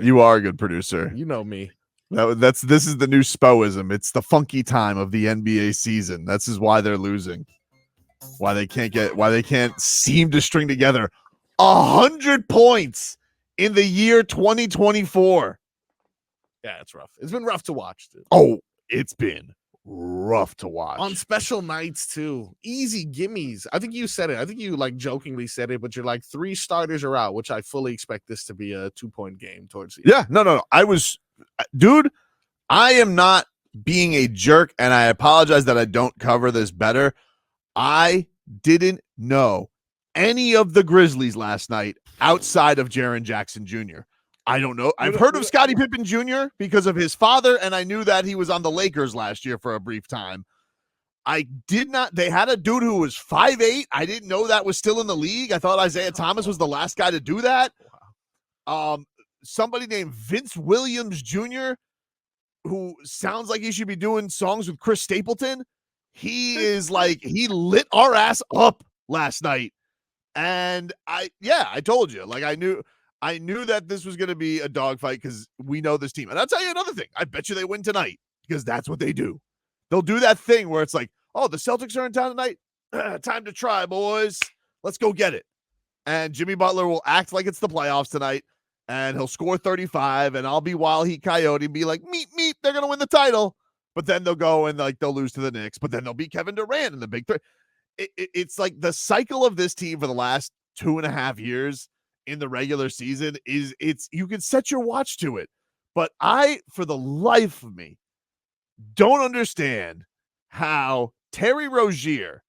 You are a good producer. You know me. This is the new Spoism. It's the funky time of the NBA season. This is why they're losing. Why they can't seem to string together 100 points in the year 2024. Yeah, it's rough. It's been rough to watch, dude. Oh, it's been rough to watch. On special nights, too. Easy gimmies. I think you said it. I think you like jokingly said it, but you're like 3 starters are out, which I fully expect this to be a 2-point game towards the end. Yeah, no. Dude, I am not being a jerk, and I apologize that I don't cover this better. I didn't know any of the Grizzlies last night outside of Jaren Jackson Jr. I don't know. I've heard of Scottie Pippen Jr. because of his father, and I knew that he was on the Lakers last year for a brief time. I did not. They had a dude who was 5'8". I didn't know that was still in the league. I thought Isaiah Thomas was the last guy to do that. Somebody named Vince Williams Jr., who sounds like he should be doing songs with Chris Stapleton. He is like, he lit our ass up last night. And I told you, like, I knew that this was going to be a dogfight because we know this team. And I'll tell you another thing. I bet you they win tonight because that's what they do. They'll do that thing where it's like, oh, the Celtics are in town tonight. Time to try, boys. Let's go get it. And Jimmy Butler will act like it's the playoffs tonight. And he'll score 35, and I'll be Wild Heat Coyote and be like, meep, they're going to win the title. But then they'll go and like they'll lose to the Knicks, but then they'll beat Kevin Durant in the Big Three. It's like the cycle of this team for the last 2.5 years in the regular season is you can set your watch to it. But I, for the life of me, don't understand how Terry Rozier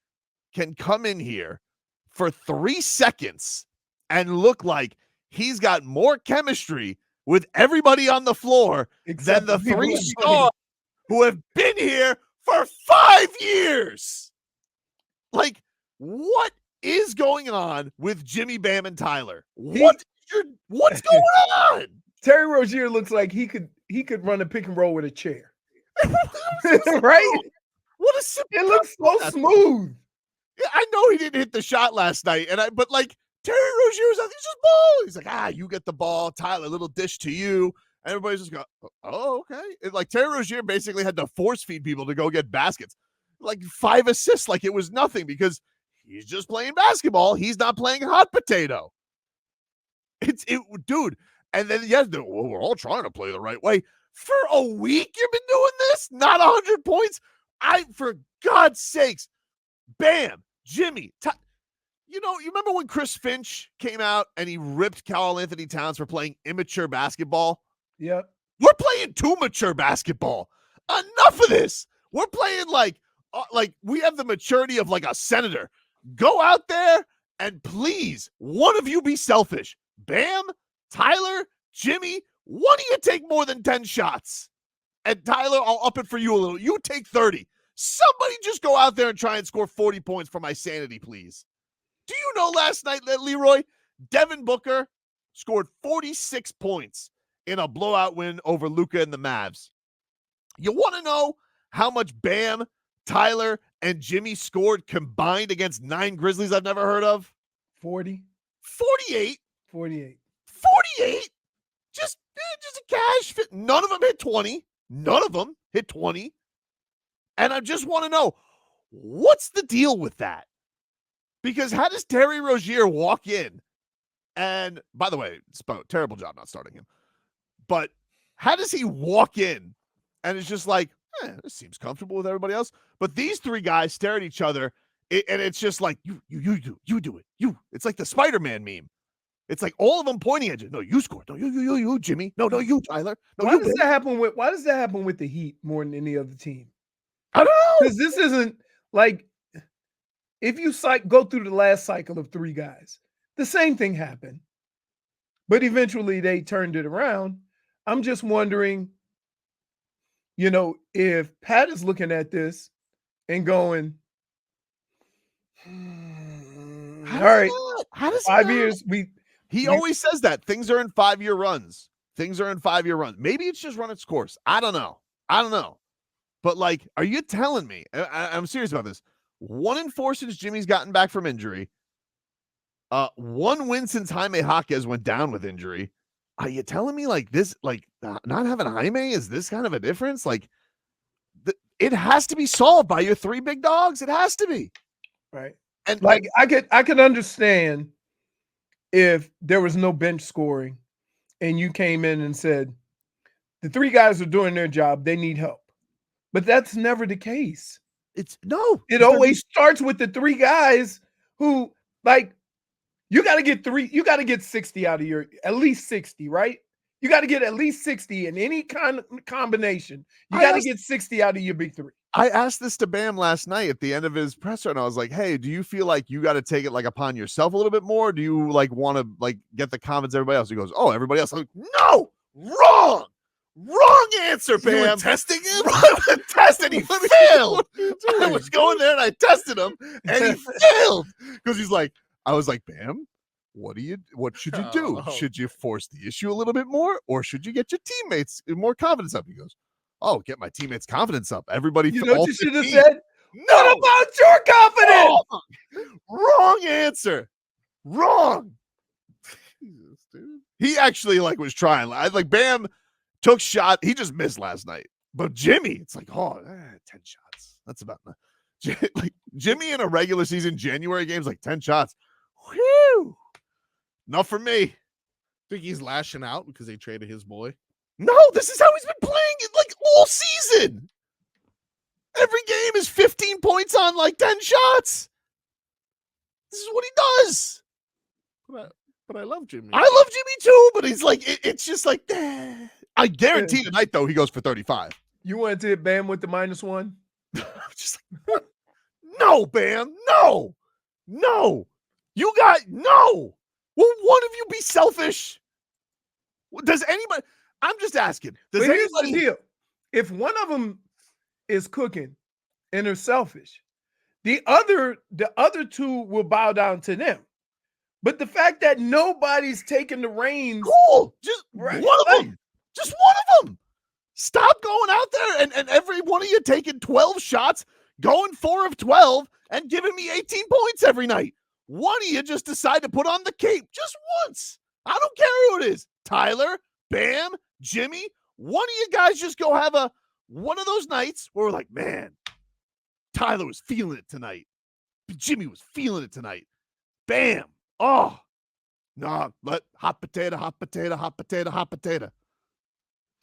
can come in here for 3 seconds and look like he's got more chemistry with everybody on the floor than the 3 stars who have been here for 5 years. Like, what is going on with Jimmy, Bam, and Tyler? What's going on? Terry Rozier looks like he could run a pick and roll with a chair. Right? It looks so smooth. Yeah, I know he didn't hit the shot last night, but like Terry Rozier's like, it's just ball. He's like, you get the ball, Tyler, little dish to you. Everybody's just going, oh, okay. It's like Terry Rozier basically had to force feed people to go get baskets. Like 5 assists, like it was nothing because he's just playing basketball. He's not playing hot potato. Dude. And then, we're all trying to play the right way. For a week, you've been doing this? Not 100 points? For God's sakes, Bam, Jimmy. You remember when Chris Finch came out and he ripped Karl Anthony Towns for playing immature basketball? Yep. We're playing too mature basketball. Enough of this. We're playing like we have the maturity of like a senator. Go out there and please, one of you be selfish. Bam, Tyler, Jimmy, one of you take more than 10 shots. And Tyler, I'll up it for you a little. You take 30. Somebody just go out there and try and score 40 points for my sanity, please. Do you know last night, Leroy, Devin Booker scored 46 points in a blowout win over Luka and the Mavs? You want to know how much Bam, Tyler, and Jimmy scored combined against 9 Grizzlies I've never heard of? 40. 48. 48. 48? Just a cash fit. None of them hit 20. None of them hit 20. And I just want to know, what's the deal with that? Because how does Terry Rozier walk in? And by the way, Spo, terrible job not starting him. But how does he walk in and it's just like, this seems comfortable with everybody else? But these 3 guys stare at each other, and it's just like, you do it. It's like the Spider-Man meme. It's like all of them pointing at you. No, you scored. No, you, Jimmy. No, you, Tyler. No, why does that happen with the Heat more than any other team? I don't know. Because this isn't like, if you go through the last cycle of 3 guys, the same thing happened. But eventually they turned it around. I'm just wondering, if Pat is looking at this and going, all right, how does 5 years, he always says that things are in 5-year runs. Maybe it's just run its course. I don't know. But like, are you telling me? I'm serious about this. 1-4 since Jimmy's gotten back from injury. 1 win since Jaime Jaquez went down with injury. are you telling me like this, like not having Jaime is this kind of a difference? Like it has to be solved by your 3 big dogs. It has to be. Right. And like I could understand if there was no bench scoring and you came in and said, the 3 guys are doing their job, they need help. But that's never the case. It always starts with the 3 guys who, like, you got to get 60 out of your, at least 60, right? You got to get at least 60 in any kind of combination. You got to get 60 out of your big 3. I asked this to Bam last night at the end of his presser, and I was like, hey, do you feel like you got to take it like upon yourself a little bit more? Do you like want to like get the confidence of everybody else? He goes, oh, everybody else. I'm like, no, wrong answer, Bam. You were testing him? Tested, he failed. I was going there and I tested him and he failed. Because I was like, Bam, what should you do? Should you force the issue a little bit more, or should you get your teammates more confidence up? He goes, oh, get my teammates' confidence up. Everybody, you know what you should have said? No. What about your confidence? Wrong answer. Wrong. Jesus, dude. He actually was trying. Like Bam took shot. He just missed last night. But Jimmy, it's like, 10 shots. That's about like Jimmy in a regular season January game's like 10 shots. Whew. Not for me. Think he's lashing out because they traded his boy? No, this is how he's been playing it like all season. Every game is 15 points on like 10 shots. This is what he does. But I love Jimmy. I love Jimmy too, but he's like, it's just like, I guarantee tonight, though, he goes for 35. You wanted to hit Bam with the -1? Just like, no, Bam, no. You got, no. Will one of you be selfish? Does anybody, I'm just asking. Does here's anybody, the deal. If one of them is cooking and they're selfish, the other 2 will bow down to them. But the fact that nobody's taking the reins. Cool. Just one of them. Just one of them. Stop going out there and every one of you taking 12 shots, going 4 of 12, and giving me 18 points every night. One of you just decide to put on the cape just once. I don't care who it is. Tyler, Bam, Jimmy. One of you guys just go have one of those nights where we're like, man, Tyler was feeling it tonight. Jimmy was feeling it tonight. Bam. Oh, no, let hot potato.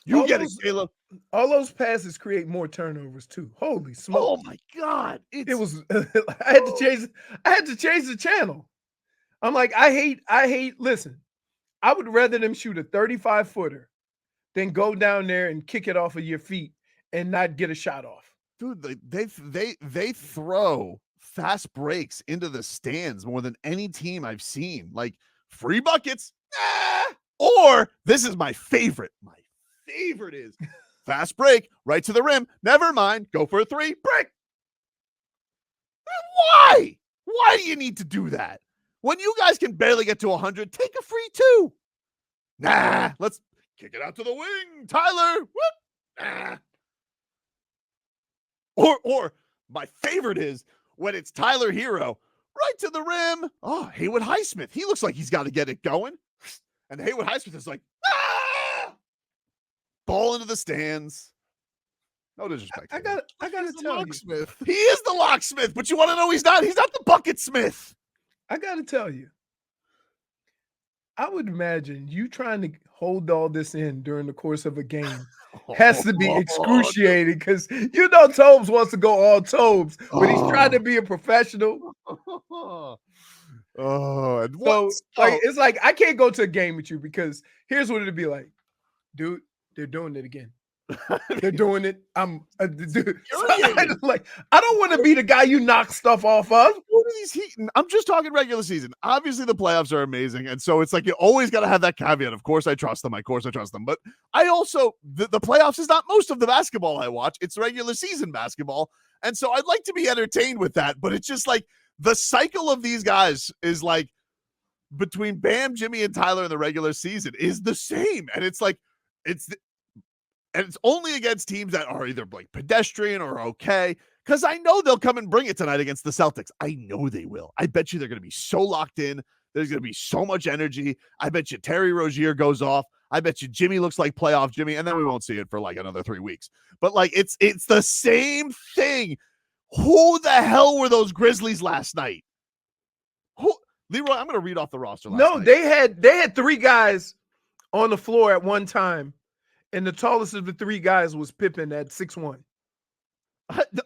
You get it, Caleb. All those passes create more turnovers too. Holy smoke! Oh my God! It was. I had to change the channel. I'm like, I hate. Listen, I would rather them shoot a 35-footer than go down there and kick it off of your feet and not get a shot off. Dude, they throw fast breaks into the stands more than any team I've seen. Like free buckets, or this is my favorite. My favorite is fast break right to the rim. Never mind, go for a 3, break. Why do you need to do that when you guys can barely get to 100? Take a free 2. Nah, let's kick it out to the wing, Tyler. Whoop. Nah. Or my favorite is when it's Tyler Hero right to the rim. Oh, Haywood Highsmith. He looks like he's got to get it going. And Haywood Highsmith is like, ball into the stands. No disrespect. I gotta tell you. He is the locksmith, but you want to know he's not? He's not the bucket smith. I gotta tell you. I would imagine you trying to hold all this in during the course of a game has to be excruciating because Tobes wants to go all Tobes, but he's trying to be a professional. It's like I can't go to a game with you because here's what it'd be like, dude. They're doing it again. They're doing it. I'm dude. I don't want to be the guy you knock stuff off of. I'm just talking regular season. Obviously, the playoffs are amazing, and so it's like you always got to have that caveat. Of course, I trust them. But I also the playoffs is not most of the basketball I watch. It's regular season basketball, and so I'd like to be entertained with that. But it's just like the cycle of these guys is like between Bam, Jimmy, and Tyler in the regular season is the same, and it's like it's only against teams that are either like pedestrian or okay. Because I know they'll come and bring it tonight against the Celtics. I know they will. I bet you they're going to be so locked in. There's going to be so much energy. I bet you Terry Rozier goes off. I bet you Jimmy looks like playoff Jimmy, and then we won't see it for like another 3 weeks. But like it's the same thing. Who the hell were those Grizzlies last night? Who, Leroy, I'm going to read off the roster last night. They had 3 guys on the floor at one time, and the tallest of the 3 guys was Pippen at 6'1".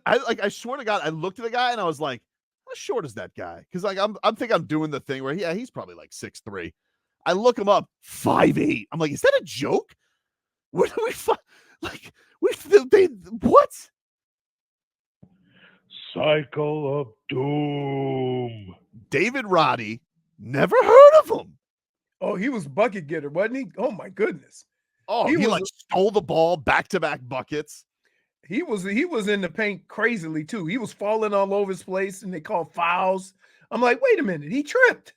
I swear to God, I looked at the guy and I was like, how short is that guy? Because like I'm doing the thing where he's probably like 6'3". I look him up, 5'8". I'm like, is that a joke? What do we what? Cycle of Doom. David Roddy, never heard of him. Oh, he was bucket getter, wasn't he? Oh my goodness. Oh, he like stole the ball, back-to-back buckets. He was in the paint crazily too. He was falling all over his place, and they called fouls. I'm like, wait a minute, he tripped.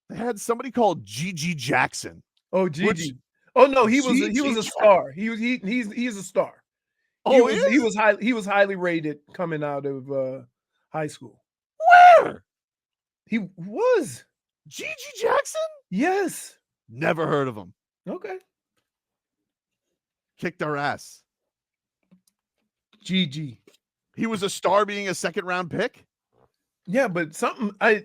They had somebody called Gigi Jackson. Oh, Gigi. Oh no, he was a star. He's a star. He was highly rated coming out of high school. Where? He was Gigi Jackson? Yes. Never heard of him. Okay. Kicked our ass. Gigi. He was a star being a 2nd-round pick? Yeah, but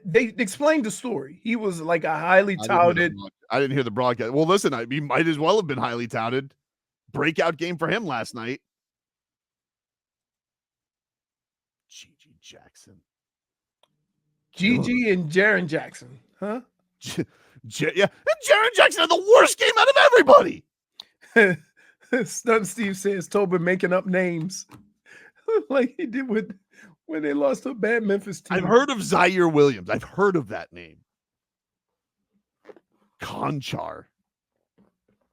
they explained the story. He was like a highly touted. I didn't hear the broadcast. Well, listen, he might as well have been highly touted. Breakout game for him last night. Gigi Jackson. Gigi and Jaren Jackson, huh? Yeah, and Jaren Jackson had the worst game out of everybody. Stunt Steve says Tobin making up names like he did when they lost to a bad Memphis team. I've heard of Zaire Williams. I've heard of that name. Conchar.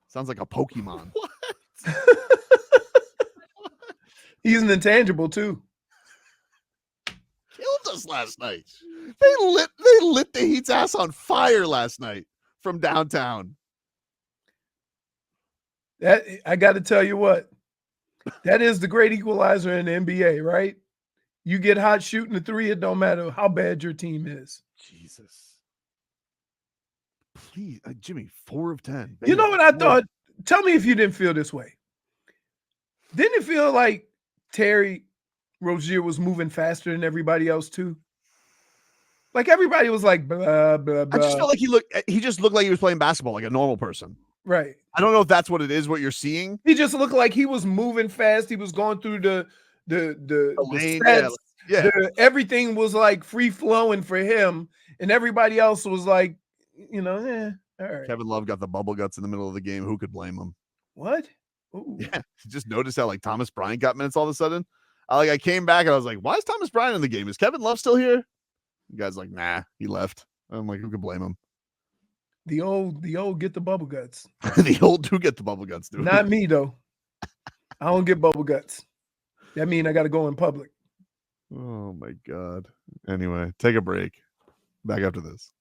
Sounds like a Pokemon. What? He's an intangible too. Killed us last night. They lit the Heat's ass on fire last night from downtown. That I got to tell you what, that is the great equalizer in the NBA, right? You get hot shooting the 3, it don't matter how bad your team is. Jesus. Please, Jimmy, 4 of 10. You know what I thought? Tell me if you didn't feel this way. Didn't it feel like Terry Rozier was moving faster than everybody else too? Like everybody was like blah blah blah. I just felt like he just looked like he was playing basketball like a normal person. Right. I don't know if that's what it is, what you're seeing. He just looked like he was moving fast. He was going through the lane, sets. yeah. Everything was like free flowing for him, and everybody else was like, all right. Kevin Love got the bubble guts in the middle of the game. Who could blame him? What? Ooh. Yeah, just noticed how like Thomas Bryant got minutes all of a sudden. I came back and I was like, why is Thomas Bryant in the game? Is Kevin Love still here? The guy's like, nah, he left. I'm like, who could blame him? The old get the bubble guts. The old do get the bubble guts, dude. Not me though. I don't get bubble guts. That means I got to go in public. Oh my God. Anyway, take a break. Back after this.